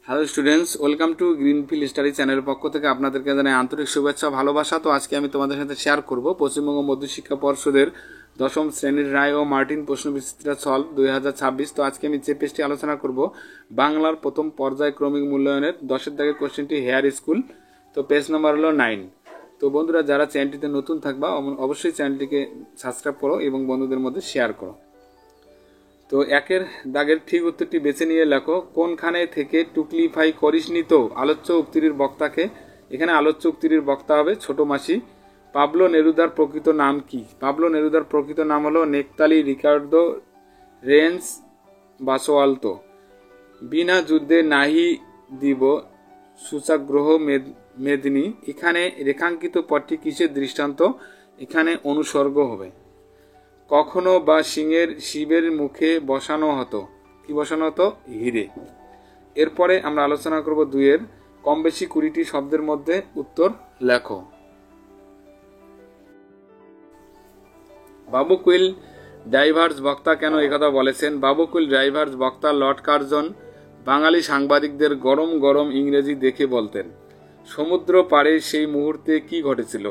Hello students, welcome to greenfield study চ্যানেলের পক্ষ থেকে আপনাদেরকে জানাই আন্তরিক শুভেচ্ছা ভালোবাসা। তো আজকে আমি তোমাদের সাথে শেয়ার করব পশ্চিমবঙ্গ মধ্যশিক্ষা পর্ষদের দশম শ্রেণীর রায় ও মার্টিন প্রশ্ন বিচিত্রা সলভ 2026। তো আজকে আমি যে পেজটি আলোচনা করব বাংলার প্রথম পর্যায়ক্রমিক মূল্যায়নের 10-এর দাগের কোশ্চেনটি হেয়ার স্কুল। তো পেজ নাম্বার হলো 9। তো বন্ধুরা, যারা চ্যানেলটিতে নতুন থাকবা অবশ্যই চ্যানেলটিকে সাবস্ক্রাইব করো এবং বন্ধুদের মধ্যে শেয়ার করো। তো একের দাগের ঠিক উত্তরটি বেছে নিয়ে লেখো, কোনখানে থেকে টুকলিফাই করিসনি তো আলোচ্য উক্তির বক্তাকে। এখানে আলোচ্য উক্তির বক্তা হবে ছোট মাসি। পাবলো নেরুদার প্রকৃত নাম কি? পাবলো নেরুদার প্রকৃত নাম হলো নেকতালি রিকার্দো রেন্স বাসোয়ালতো। বিনা যুদ্ধে নাহি দিব সূচাগ্রহ মেদিনী। এখানে রেখাঙ্কিত পদটি কিসের দৃষ্টান্ত? এখানে অনুসর্গ হবে। কখনো বা শিবের মুখে বসানো হতো, কি বসানো হতো? হিরে। এরপরে আমরা আলোচনা করব 2-এর কম বেশি 20টি শব্দের মধ্যে উত্তর লেখো। বাবু কুইল ডাইভার্স বক্তা কেন একথা বলেছেন? বাবু কুইল ডাইভার্স বক্তা লর্ড কার্জন বাঙালি সাংবাদিকদের গরম গরম ইংরেজি দেখে বলতেন, সমুদ্র পাড়ে সেই মুহূর্তে কি ঘটেছিল?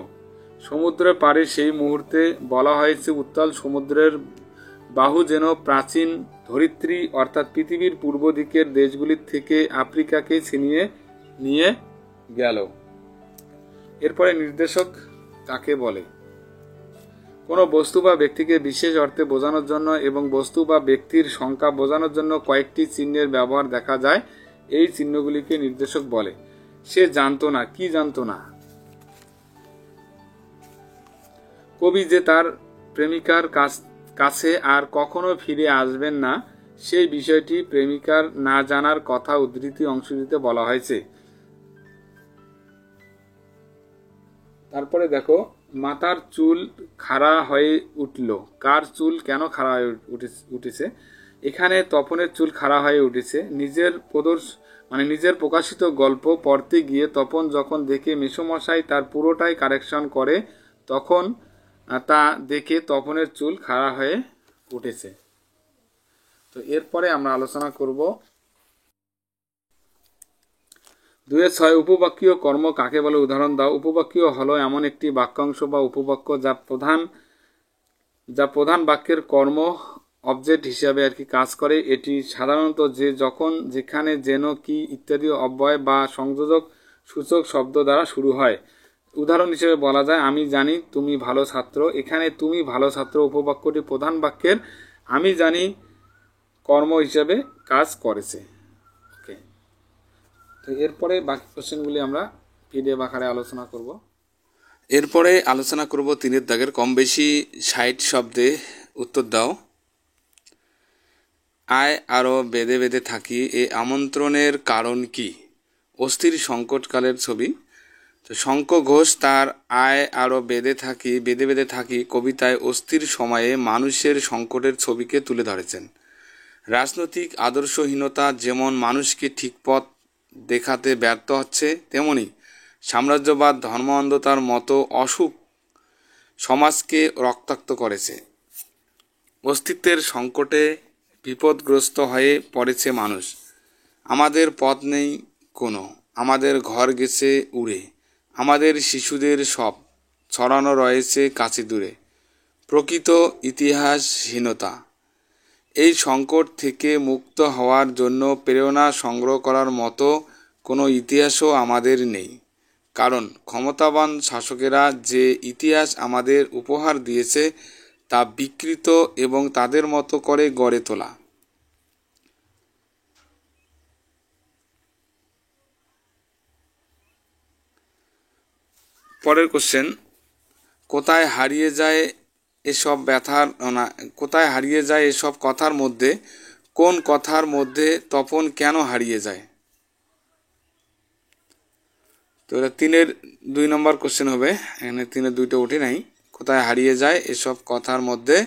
সমুদ্রের পাড়ে সেই মুহূর্তে বলা হয়েছে উত্তাল সমুদ্রের বাহু যেন প্রাচীন ধরিত্রী অর্থাৎ পৃথিবীর পূর্ব দিকের দেশগুলির থেকে আফ্রিকাকে ছিনিয়ে নিয়ে গেল। এরপরে নির্দেশক কাকে বলে? কোনো বস্তু বা ব্যক্তিকে বিশেষ অর্থে বোঝানোর জন্য এবং বস্তু বা ব্যক্তির সংখ্যা বোঝানোর জন্য কয়েকটি চিহ্নের ব্যবহার দেখা যায়, এই চিহ্নগুলিকে নির্দেশক বলে। সে জানতো না, কি জানতো না? কবি যে তার প্রেমিকার কাছে আর কখনো ফিরে আসবেন না, সেই বিষয়টি প্রেমিকার না জানার কথা উদ্ধৃতি অংশটিতে বলা হয়েছে। তারপরে দেখো, মাথার চুল খাড়া হয়ে উঠল। কার চুল কেন খাড়া হয়ে উঠেছে? এখানে তপনের চুল খাড়া হয়ে উঠেছে। নিজের প্রকাশিত গল্প পড়তে গিয়ে তপন যখন দেখে মেসোমশাই তার পুরোটাই কারেকশন করে, তখন তা দেখে তপনের চুল খাড়া হয়ে উঠেছে। তো এরপরে আমরা আলোচনা করব 2-6 উপবাক্যীয় কর্ম কাকে বলে? উদাহরণ দাও। উপবাক্য হলো এমন একটি বাক্যাংশ বা উপবাক্য যা প্রধান বাক্যের কর্ম অবজেক্ট হিসাবে কাজ করে। এটি সাধারণত যে, যখন, যেখানে, যেন, কি ইত্যাদি অব্যয় বা সংযোজক সূচক শব্দ দ্বারা শুরু হয়। উদাহরণ হিসেবে বলা যায়, আমি জানি তুমি ভালো ছাত্র। এখানে তুমি ভালো ছাত্র উপবাক্যটি প্রধান বাক্যের আমি জানি কর্ম হিসেবে কাজ করেছে। ওকে, তো এরপরে বাকি কোশ্চেনগুলি আমরা পিডিএফ আকারে আলোচনা করব। এরপরে আলোচনা করব 3-এর দাগের কম বেশি 60 শব্দে উত্তর দাও। আয় আরো বেঁধে বেঁধে থাকি, এ আমন্ত্রণের কারণ কি? অস্থির সংকটকালের ছবি। তো শঙ্খ ঘোষ তার আয় আরো বেঁধে বেঁধে থাকি কবিতায় অস্থির সময়ে মানুষের সংকটের ছবিকে তুলে ধরেছেন। রাজনৈতিক আদর্শহীনতা যেমন মানুষকে ঠিক পথ দেখাতে ব্যর্থ হচ্ছে, তেমনি সাম্রাজ্যবাদ ধর্ম অন্ধতার মতো অসুখ সমাজকে রক্তাক্ত করেছে। অস্তিত্বের সংকটে বিপদগ্রস্ত হয়ে পড়েছে মানুষ। আমাদের পথ নেই কোনো, আমাদের ঘর গেছে উড়ে, আমাদের শিশুদের সব ছড়ানো রয়েছে কাছে দূরে। প্রকৃত ইতিহাসহীনতা। এই সংকট থেকে মুক্ত হওয়ার জন্য প্রেরণা সংগ্রহ করার মতো কোনো ইতিহাসও আমাদের নেই, কারণ ক্ষমতাবান শাসকেরা যে ইতিহাস আমাদের উপহার দিয়েছে তা বিকৃত এবং তাদের মতো করে গড়ে তোলা। পরের কোশ্চেন, কোথায় হারিয়ে যায় এসব কথার মধ্যে কোন কথার মধ্যে তপন কেন হারিয়ে যায়? তো এটা 3-এর 2 নম্বর কোশ্চেন হবে। এখানে 3-এর 2টা উঠে নাই। কোথায় হারিয়ে যায় এসব কথার মধ্যে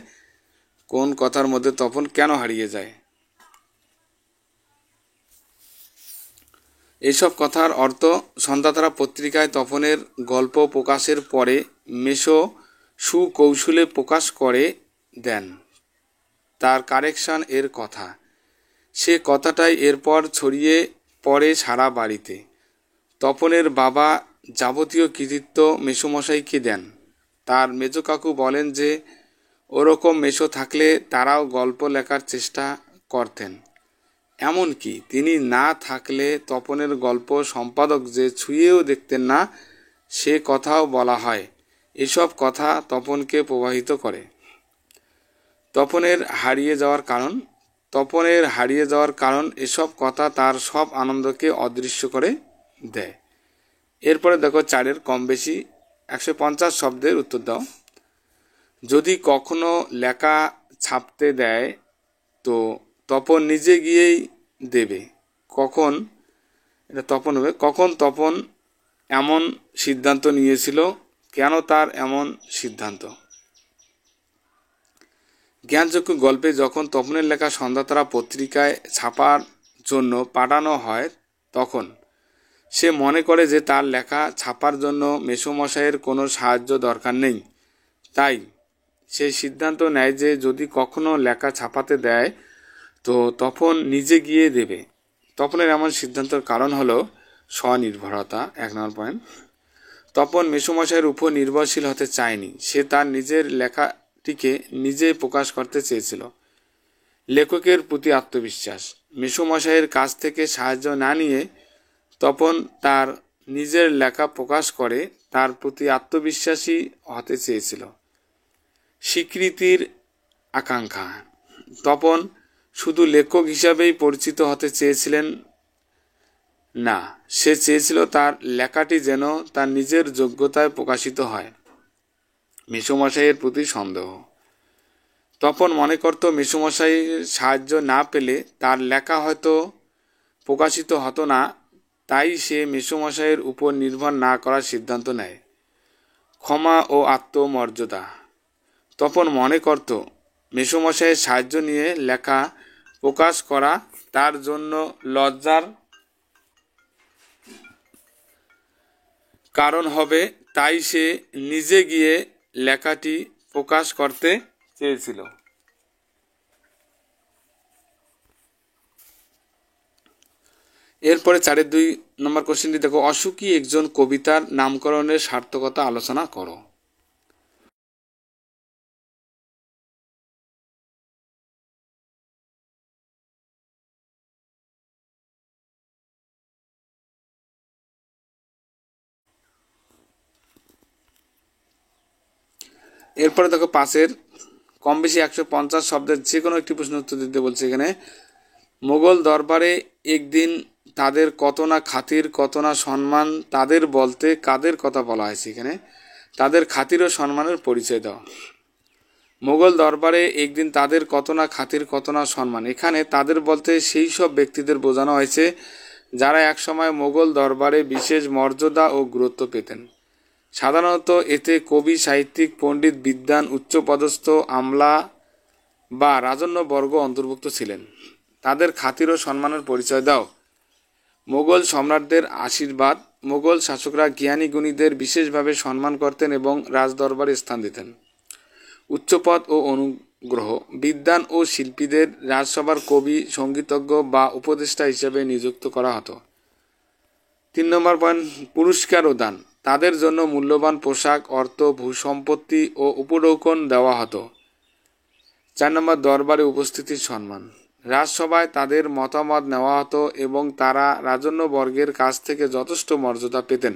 কোন কথার মধ্যে তপন কেন হারিয়ে যায়? এইসব কথার অর্থ, সন্ধ্যাতারা পত্রিকায় তপনের গল্প প্রকাশের পরে মেসো সুকৌশলে প্রকাশ করে দেন তার কারেকশন এর কথা। সে কথাটাই এরপর ছড়িয়ে পড়ে সারা বাড়িতে। তপনের বাবা যাবতীয় কৃতিত্ব মেসোমশাইকে দেন। তার মেজো কাকু বলেন যে ওরকম মেসো থাকলে তারাও গল্প লেখার চেষ্টা করতেন। এমনকি তিনি না থাকলে তপনের গল্প সম্পাদক যে ছুঁয়েও দেখতেন না সে কথাও বলা হয়। এসব কথা তপনকে প্রভাবিত করে। তপনের হারিয়ে যাওয়ার কারণ এসব কথা তার সব আনন্দকে অদৃশ্য করে দেয়। এরপরে দেখো 4 কম বেশি 150 শব্দের উত্তর দাও। যদি কখনো লেখা ছাপতে দেয় তো তপন নিজে গিয়েই দেবে। কখন তপন এমন সিদ্ধান্ত নিয়েছিল? কেন তার এমন সিদ্ধান্ত? জ্ঞানচক্ষু গল্পে যখন তপনের লেখা সন্ধ্যাতারা পত্রিকায় ছাপার জন্য পাঠানো হয় তখন সে মনে করে যে তার লেখা ছাপার জন্য মেসোমশাইয়ের কোনো সাহায্য দরকার নেই। তাই সে সিদ্ধান্ত নেয় যে যদি কখনো লেখা ছাপাতে দেয় তো তপন নিজে গিয়ে দেবে। তপনের এমন সিদ্ধান্তের কারণ হলো স্বনির্ভরতা। 1 নম্বর পয়েন্ট। তপন মেসোমশাইয়ের উপর নির্ভরশীল হতে চায়নি। সে তার নিজের লেখাটিকে নিজে প্রকাশ করতে চেয়েছিল। লেখকের প্রতি আত্মবিশ্বাস। মেসোমশাইয়ের কাছ থেকে সাহায্য না নিয়ে তপন তার নিজের লেখা প্রকাশ করে তার প্রতি আত্মবিশ্বাসী হতে চেয়েছিল। স্বীকৃতির আকাঙ্ক্ষা। তপন শুধু লেখক হিসাবেই পরিচিত হতে চেয়েছিলেন না, সে চেয়েছিল তার লেখাটি যেন তার নিজের যোগ্যতায় প্রকাশিত হয়। মেসোমশাইয়ের প্রতি সন্দেহ। তপন মনে করত মেসোমশাইয়ের সাহায্য না পেলে তার লেখা হয়তো প্রকাশিত হতো না। তাই সে মেসোমশাইয়ের উপর নির্ভর না করার সিদ্ধান্ত নেয়। ক্ষমা ও আত্মমর্যাদা। তপন মনে করত মেসোমশাইয়ের সাহায্য নিয়ে লেখা প্রকাশ করা তার জন্য লজ্জার কারণ হবে। তাই সে নিজে গিয়ে লেখাটি প্রকাশ করতে চেয়েছিল। এরপরে 4-2 নম্বর কোশ্চেনটি দেখো। অসুখী একজন কবিতার নামকরণের সার্থকতা আলোচনা করো। এরপরে দেখো 5 কম বেশি 150 শব্দের যে কোনো একটি প্রশ্ন উত্তর দিতে বলছে। এখানে মোগল দরবারে একদিন তাদের কত না খাতির কত না সম্মান, তাদের বলতে কাদের কথা বলা হয়েছে? এখানে তাদের খাতির ও সম্মানের পরিচয় দাও। মোগল দরবারে একদিন তাদের কত না খাতির কত না সম্মান, এখানে তাদের বলতে সেই সব ব্যক্তিদের বোঝানো হয়েছে যারা একসময় মোগল দরবারে বিশেষ মর্যাদা ও গুরুত্ব পেতেন। সাধারণত এতে কবি, সাহিত্যিক, পণ্ডিত, বিদ্বান, উচ্চপদস্থ আমলা বা রাজন্যবর্গ অন্তর্ভুক্ত ছিলেন। তাদের খাতির ও সম্মানের পরিচয় দাও। মোগল সম্রাটদের আশীর্বাদ। মোগল শাসকরা জ্ঞানী গুণীদের বিশেষভাবে সম্মান করতেন এবং রাজদরবারে স্থান দিতেন। উচ্চপদ ও অনুগ্রহ। বিদ্বান ও শিল্পীদের রাজসভার কবি, সঙ্গীতজ্ঞ বা উপদেষ্টা হিসেবে নিযুক্ত করা হতো। 3 নম্বর পয়েন্ট, পুরস্কার ও দান। তাদের জন্য মূল্যবান পোশাক, অর্থ, ভূসম্পত্তি ও উপঢৌকন দেওয়া হতো। 4 নম্বর, দরবারে উপস্থিতির সম্মান। রাজসভায় তাদের মতামত নেওয়া হতো এবং তারা রাজন্যবর্গের কাছ থেকে যথেষ্ট মর্যাদা পেতেন।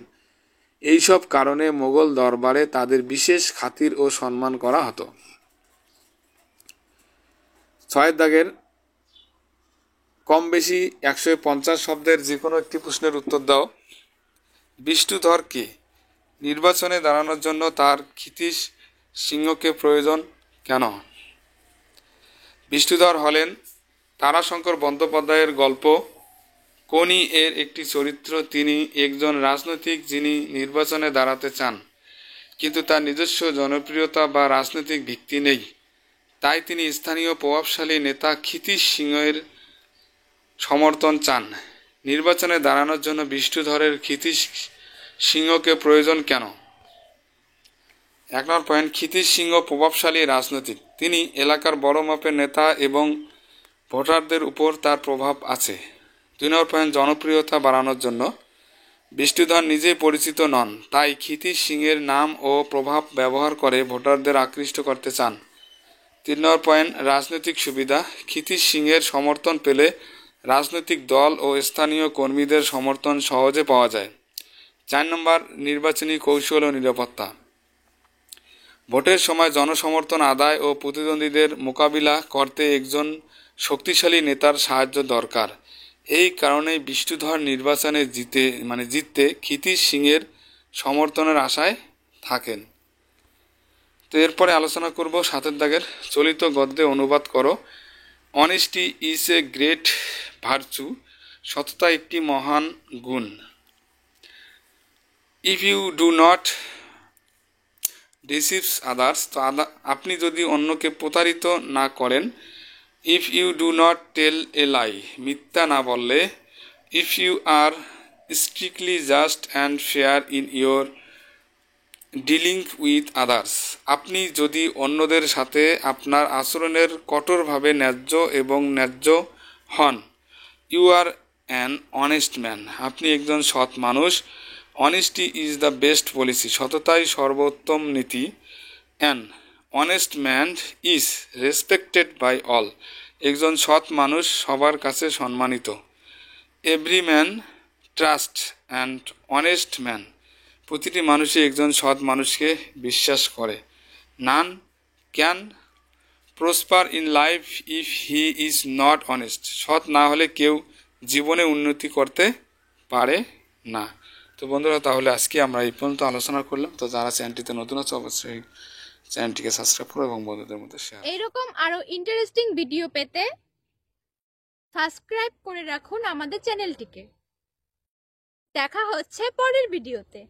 এইসব কারণে মোগল দরবারে তাদের বিশেষ খাতির ও সম্মান করা হতো। 6 দাগের কম বেশি 150 শব্দের যে কোনো একটি প্রশ্নের উত্তর দাও। বিষ্ণুধর কে? নির্বাচনে দাঁড়ানোর জন্য তার ক্ষিতীশ সিংহকে প্রয়োজন কেন? বিষ্ণুধর হলেন তারাশঙ্কর বন্দ্যোপাধ্যায়ের গল্প কোনি এর একটি চরিত্র। তিনি একজন রাজনৈতিক যিনি নির্বাচনে দাঁড়াতে চান, কিন্তু তার নিজস্ব জনপ্রিয়তা বা রাজনৈতিক ভিত্তি নেই। তাই তিনি স্থানীয় প্রভাবশালী নেতা ক্ষিতীশ সিংহের সমর্থন চান। নির্বাচনে দাঁড়ানোর জন্য বিষ্ণুধরের ক্ষিতীশ সিংহকে প্রয়োজন কেন? 1 নম্বর পয়েন্ট, ক্ষিতীশ সিংহ প্রভাবশালী রাজনৈতিক। তিনি এলাকার বড় মাপের নেতা এবং ভোটারদের উপর তার প্রভাব আছে। 2 নম্বর পয়েন্ট, জনপ্রিয়তা বাড়ানোর জন্য। বিষ্ণুধর নিজেই পরিচিত নন, তাই ক্ষিতিশ সিংয়ের নাম ও প্রভাব ব্যবহার করে ভোটারদের আকৃষ্ট করতে চান। 3 নম্বর পয়েন্ট, রাজনৈতিক সুবিধা। ক্ষিতিশ সিংয়ের সমর্থন পেলে রাজনৈতিক দল ও স্থানীয় কর্মীদের সমর্থন সহজে পাওয়া যায়। 4 নম্বর, নির্বাচনী কৌশল ও নিরাপত্তা। ভোটের সময় জনসমর্থন আদায় ও প্রতিদ্বন্দ্বীদের মোকাবিলা করতে একজন শক্তিশালী নেতার সাহায্য দরকার। এই কারণেই বিষ্ণুধর নির্বাচনে জিততে ক্ষিতিশ সিংয়ের সমর্থনের আশায় থাকেন। তো এরপরে আলোচনা করব 7 দাগের, চলিত গদ্যে অনুবাদ করো। Honesty is a great virtue, সততা একটি মহান গুণ। If you do not deceives others, তো আপনি যদি অন্যকে প্রতারিত না করেন। If you do not tell a lie, মিথ্যা না বললে। If you are strictly just and fair in your dealing with others, আপনি যদি অন্যদের সাথে আপনার আচরণের কঠোরভাবে ন্যায্য এবং ন্যায্য হন। You are an honest man, আপনি একজন সৎ মানুষ। Honesty is the best policy, সততাই সর্বোত্তম নীতি। An honest man is respected by all, একজন সৎ মানুষ সবার কাছে সম্মানিত। Every man trust and honest man, প্রতিটি মানুষই একজন সৎ মানুষকে বিশ্বাস করে। None can prosper in life if he is not honest, সৎ না হলে কেউ জীবনে উন্নতি করতে পারে না। তো বন্ধুরা, তাহলে আজকে আমরা এই পর্যন্ত আলোচনা করলাম। তো যারা চ্যানেলটিতে নতুন আছে অবশ্যই চ্যানেলটিকে সাবস্ক্রাইব করো এবং বন্ধুদের মধ্যে শেয়ার। এইরকম আরো ইন্টারেস্টিং ভিডিও পেতে সাবস্ক্রাইব করে রাখুন আমাদের চ্যানেলটিকে। দেখা হচ্ছে পরের ভিডিওতে।